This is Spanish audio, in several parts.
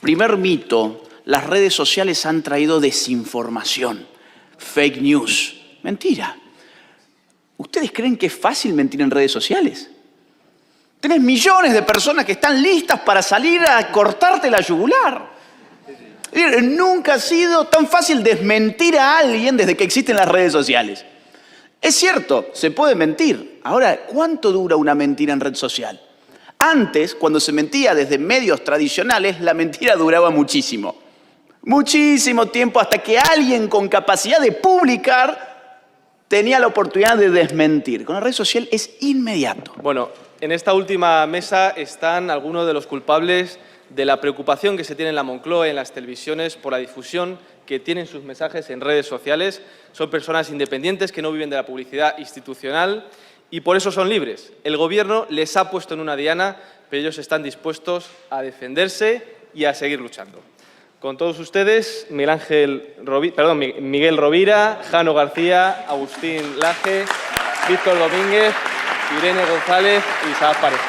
Primer mito, las redes sociales han traído desinformación, fake news. Mentira. ¿Ustedes creen que es fácil mentir en redes sociales? Tenés millones de personas que están listas para salir a cortarte la yugular. Nunca ha sido tan fácil desmentir a alguien desde que existen las redes sociales. Es cierto, se puede mentir. Ahora, ¿cuánto dura una mentira en red social? Antes, cuando se mentía desde medios tradicionales, la mentira duraba muchísimo. Muchísimo tiempo hasta que alguien con capacidad de publicar tenía la oportunidad de desmentir. Con la red social es inmediato. Bueno, en esta última mesa están algunos de los culpables de la preocupación que se tiene en la Moncloa y en las televisiones por la difusión que tienen sus mensajes en redes sociales. Son personas independientes que no viven de la publicidad institucional y por eso son libres. El Gobierno les ha puesto en una diana, pero ellos están dispuestos a defenderse y a seguir luchando. Con todos ustedes, Miguel Rovira, Jano García, Agustín Laje, Víctor Domínguez, Irene González y Isabel Parejo.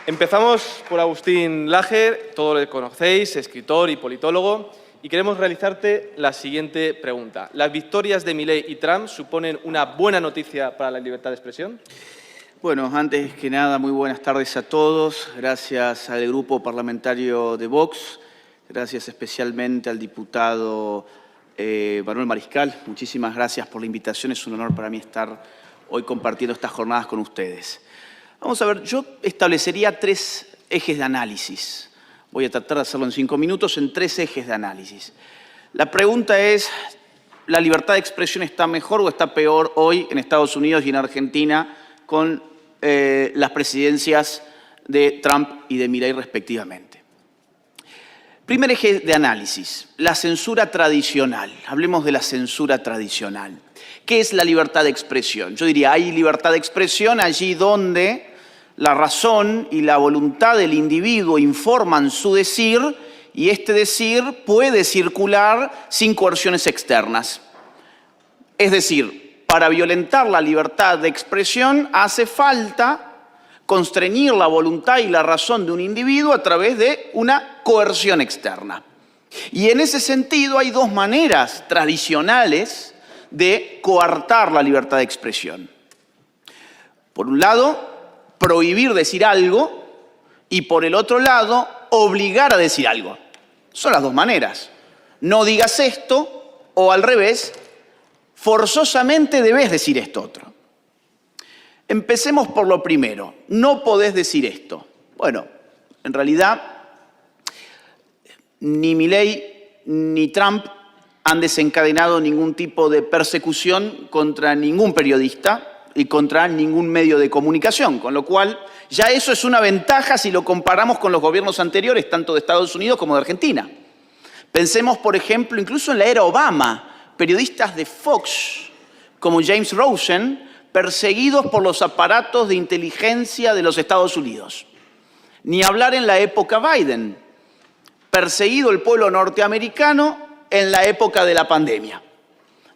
Empezamos por Agustín Laje, todos le conocéis, escritor y politólogo, y queremos realizarte la siguiente pregunta. ¿Las victorias de Milei y Trump suponen una buena noticia para la libertad de expresión? Bueno, antes que nada, muy buenas tardes a todos. Gracias al grupo parlamentario de Vox, gracias especialmente al diputado Manuel Mariscal. Muchísimas gracias por la invitación. Es un honor para mí estar hoy compartiendo estas jornadas con ustedes. Vamos a ver, yo establecería 3 ejes de análisis. Voy a tratar de hacerlo en 5 minutos en 3 ejes de análisis. La pregunta es, ¿la libertad de expresión está mejor o está peor hoy en Estados Unidos y en Argentina con las presidencias de Trump y de Milei respectivamente? Primer eje de análisis, la censura tradicional. Hablemos de la censura tradicional. ¿Qué es la libertad de expresión? Yo diría, hay libertad de expresión allí donde la razón y la voluntad del individuo informan su decir y este decir puede circular sin coerciones externas. Es decir, para violentar la libertad de expresión hace falta constreñir la voluntad y la razón de un individuo a través de una coerción externa. Y en ese sentido hay 2 maneras tradicionales de coartar la libertad de expresión. Por un lado, prohibir decir algo y por el otro lado, obligar a decir algo. Son las 2 maneras. No digas esto o al revés, forzosamente debes decir esto otro. Empecemos por lo primero. No podés decir esto. Bueno, en realidad, ni Milei ni Trump han desencadenado ningún tipo de persecución contra ningún periodista y contra ningún medio de comunicación, con lo cual ya eso es una ventaja si lo comparamos con los gobiernos anteriores, tanto de Estados Unidos como de Argentina. Pensemos, por ejemplo, incluso en la era Obama, periodistas de Fox como James Rosen, perseguidos por los aparatos de inteligencia de los Estados Unidos. Ni hablar en la época Biden, perseguido el pueblo norteamericano en la época de la pandemia,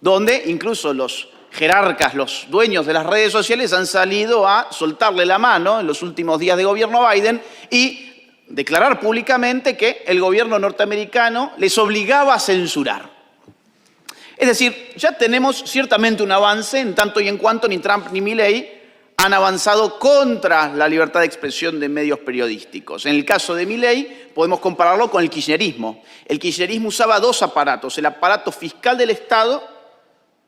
donde incluso los jerarcas, los dueños de las redes sociales han salido a soltarle la mano en los últimos días de gobierno a Biden y declarar públicamente que el gobierno norteamericano les obligaba a censurar. Es decir, ya tenemos ciertamente un avance en tanto y en cuanto ni Trump ni Milei han avanzado contra la libertad de expresión de medios periodísticos. En el caso de Milei podemos compararlo con el kirchnerismo. El kirchnerismo usaba 2 aparatos, el aparato fiscal del Estado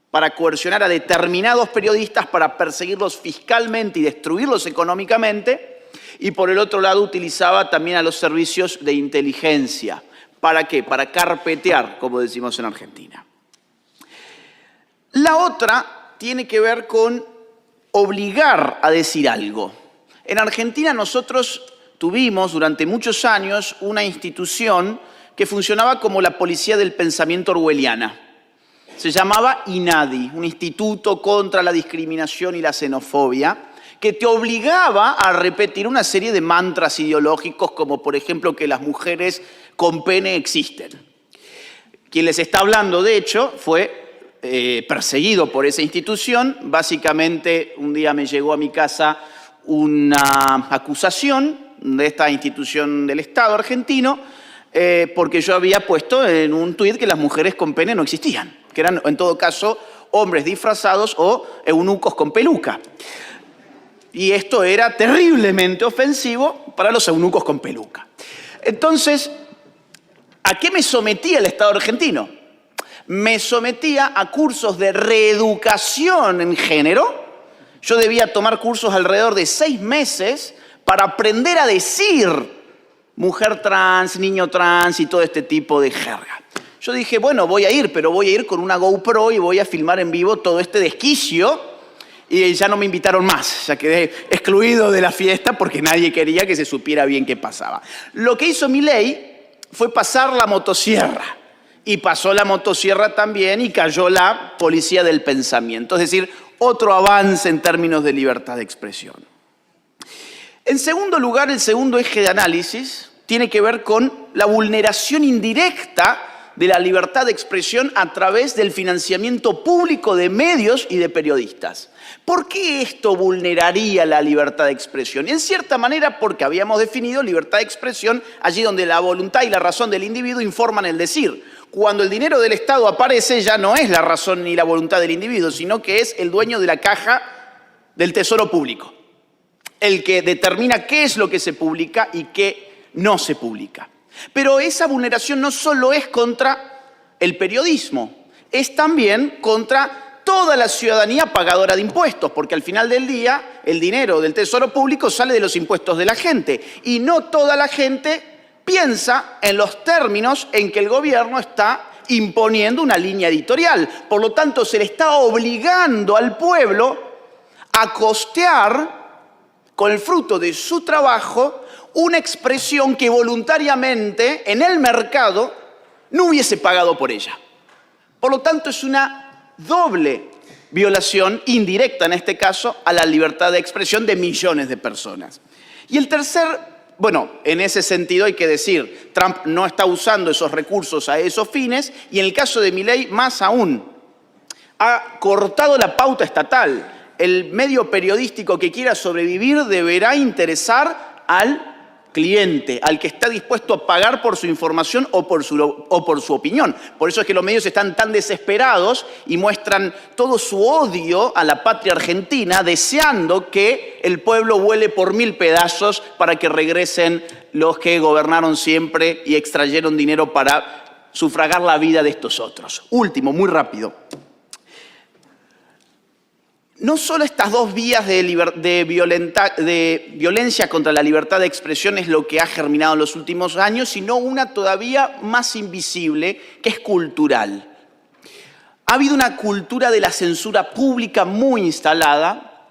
para coercionar a determinados periodistas, para perseguirlos fiscalmente y destruirlos económicamente, y por el otro lado utilizaba también a los servicios de inteligencia. ¿Para qué? Para carpetear, como decimos en Argentina. La otra tiene que ver con obligar a decir algo. En Argentina nosotros tuvimos durante muchos años una institución que funcionaba como la policía del pensamiento orwelliana. Se llamaba INADI, un instituto contra la discriminación y la xenofobia, que te obligaba a repetir una serie de mantras ideológicos como, por ejemplo, que las mujeres con pene existen. Quien les está hablando, de hecho, fue perseguido por esa institución. Básicamente, un día me llegó a mi casa una acusación de esta institución del Estado argentino porque yo había puesto en un tuit que las mujeres con pene no existían, que eran en todo caso hombres disfrazados o eunucos con peluca. Y esto era terriblemente ofensivo para los eunucos con peluca. Entonces, ¿a qué me sometía el Estado argentino? Me sometía a cursos de reeducación en género. Yo debía tomar cursos alrededor de 6 meses para aprender a decir mujer trans, niño trans y todo este tipo de jerga. Yo dije, bueno, voy a ir, pero voy a ir con una GoPro y voy a filmar en vivo todo este desquicio. Y ya no me invitaron más, ya quedé excluido de la fiesta porque nadie quería que se supiera bien qué pasaba. Lo que hizo Milei fue pasar la motosierra. Y pasó la motosierra también y cayó la policía del pensamiento. Es decir, otro avance en términos de libertad de expresión. En segundo lugar, el segundo eje de análisis tiene que ver con la vulneración indirecta de la libertad de expresión a través del financiamiento público de medios y de periodistas. ¿Por qué esto vulneraría la libertad de expresión? En cierta manera porque habíamos definido libertad de expresión allí donde la voluntad y la razón del individuo informan el decir. Cuando el dinero del Estado aparece ya no es la razón ni la voluntad del individuo, sino que es el dueño de la caja del tesoro público, el que determina qué es lo que se publica y qué no se publica. Pero esa vulneración no solo es contra el periodismo, es también contra toda la ciudadanía pagadora de impuestos, porque al final del día el dinero del tesoro público sale de los impuestos de la gente y no toda la gente piensa en los términos en que el gobierno está imponiendo una línea editorial. Por lo tanto, se le está obligando al pueblo a costear con el fruto de su trabajo una expresión que voluntariamente en el mercado no hubiese pagado por ella. Por lo tanto, es una doble violación, indirecta en este caso, a la libertad de expresión de millones de personas. Y el tercer, bueno, en ese sentido hay que decir, Trump no está usando esos recursos a esos fines y en el caso de Milei más aún, ha cortado la pauta estatal. El medio periodístico que quiera sobrevivir deberá interesar al cliente, al que está dispuesto a pagar por su información o por su opinión. Por eso es que los medios están tan desesperados y muestran todo su odio a la patria argentina, deseando que el pueblo vuele por 1000 pedazos para que regresen los que gobernaron siempre y extrayeron dinero para sufragar la vida de estos otros. Último, muy rápido. No solo estas dos vías de violencia contra la libertad de expresión es lo que ha germinado en los últimos años, sino una todavía más invisible, que es cultural. Ha habido una cultura de la censura pública muy instalada,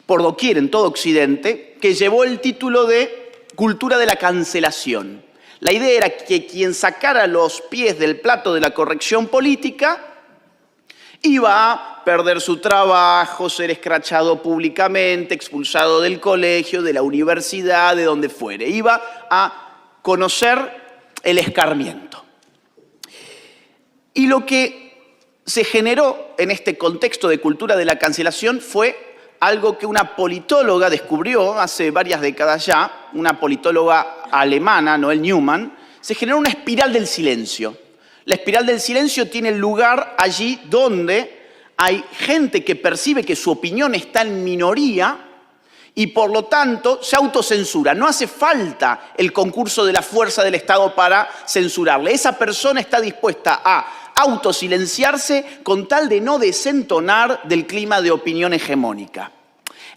por doquier en todo Occidente, que llevó el título de cultura de la cancelación. La idea era que quien sacara los pies del plato de la corrección política iba a perder su trabajo, ser escrachado públicamente, expulsado del colegio, de la universidad, de donde fuere. Iba a conocer el escarmiento. Y lo que se generó en este contexto de cultura de la cancelación fue algo que una politóloga descubrió hace varias décadas ya, una politóloga alemana, Noel Newman. Se generó una espiral del silencio. La espiral del silencio tiene lugar allí donde hay gente que percibe que su opinión está en minoría y por lo tanto se autocensura. No hace falta el concurso de la fuerza del Estado para censurarle. Esa persona está dispuesta a autosilenciarse con tal de no desentonar del clima de opinión hegemónica.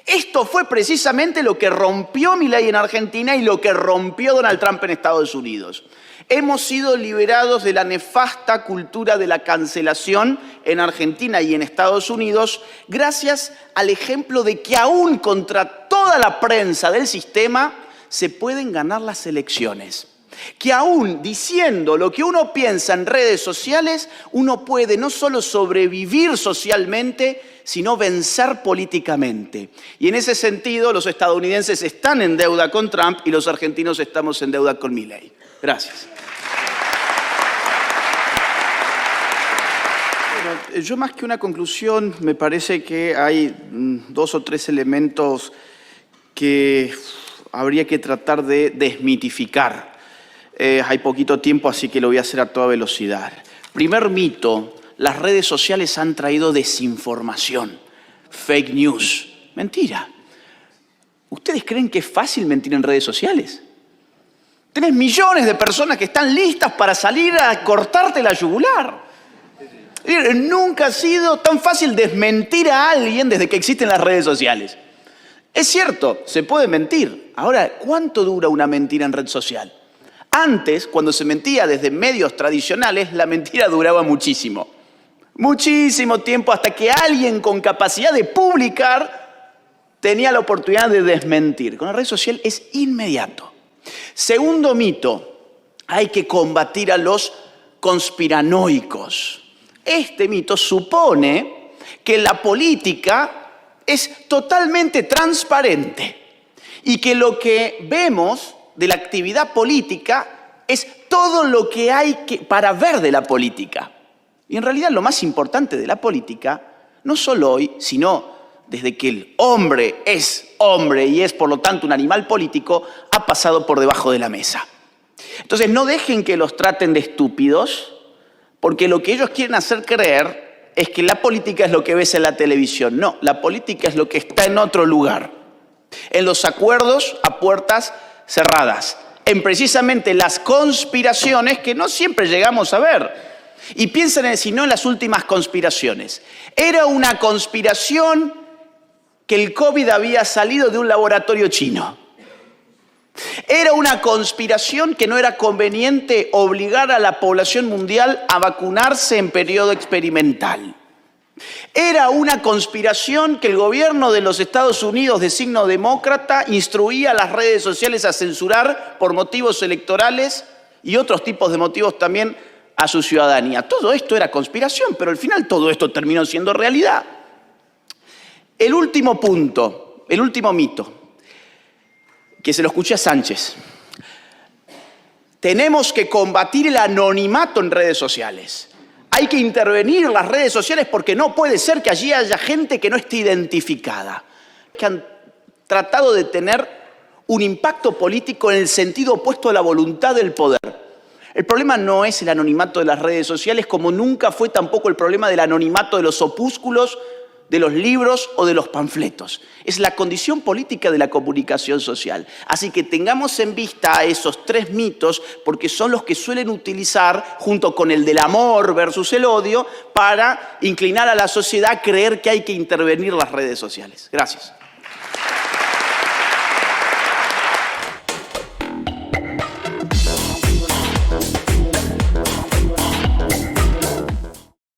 Esto fue precisamente lo que rompió Milei en Argentina y lo que rompió Donald Trump en Estados Unidos. Hemos sido liberados de la nefasta cultura de la cancelación en Argentina y en Estados Unidos gracias al ejemplo de que aún contra toda la prensa del sistema se pueden ganar las elecciones. Que aún diciendo lo que uno piensa en redes sociales, uno puede no solo sobrevivir socialmente, sino vencer políticamente. Y en ese sentido, los estadounidenses están en deuda con Trump y los argentinos estamos en deuda con Milei. Gracias. Bueno, yo más que una conclusión, me parece que hay 2 o 3 elementos que habría que tratar de desmitificar. Hay poquito tiempo, así que lo voy a hacer a toda velocidad. Primer mito: las redes sociales han traído desinformación, fake news. Mentira. ¿Ustedes creen que es fácil mentir en redes sociales? Tenés millones de personas que están listas para salir a cortarte la yugular. Nunca ha sido tan fácil desmentir a alguien desde que existen las redes sociales. Es cierto, se puede mentir. Ahora, ¿cuánto dura una mentira en red social? Antes, cuando se mentía desde medios tradicionales, la mentira duraba muchísimo. Muchísimo tiempo, hasta que alguien con capacidad de publicar tenía la oportunidad de desmentir. Con la red social es inmediato. Segundo mito: hay que combatir a los conspiranoicos. Este mito supone que la política es totalmente transparente y que lo que vemos de la actividad política es todo lo que hay para ver de la política. Y en realidad lo más importante de la política, no solo hoy, sino desde que el hombre es hombre y es por lo tanto un animal político, ha pasado por debajo de la mesa. Entonces no dejen que los traten de estúpidos, porque lo que ellos quieren hacer creer es que la política es lo que ves en la televisión. No, la política es lo que está en otro lugar. En los acuerdos a puertas cerradas. En precisamente las conspiraciones que no siempre llegamos a ver. Y piensen si no en las últimas conspiraciones. Era una conspiración que el COVID había salido de un laboratorio chino. Era una conspiración que no era conveniente obligar a la población mundial a vacunarse en periodo experimental. Era una conspiración que el gobierno de los Estados Unidos de signo demócrata instruía a las redes sociales a censurar por motivos electorales y otros tipos de motivos también a su ciudadanía. Todo esto era conspiración, pero al final todo esto terminó siendo realidad. El último punto, el último mito, que se lo escuché a Sánchez. Tenemos que combatir el anonimato en redes sociales. Hay que intervenir en las redes sociales porque no puede ser que allí haya gente que no esté identificada. Que han tratado de tener un impacto político en el sentido opuesto a la voluntad del poder. El problema no es el anonimato de las redes sociales, como nunca fue tampoco el problema del anonimato de los opúsculos, de los libros o de los panfletos. Es la condición política de la comunicación social. Así que tengamos en vista a esos tres mitos, porque son los que suelen utilizar, junto con el del amor versus el odio, para inclinar a la sociedad a creer que hay que intervenir las redes sociales. Gracias.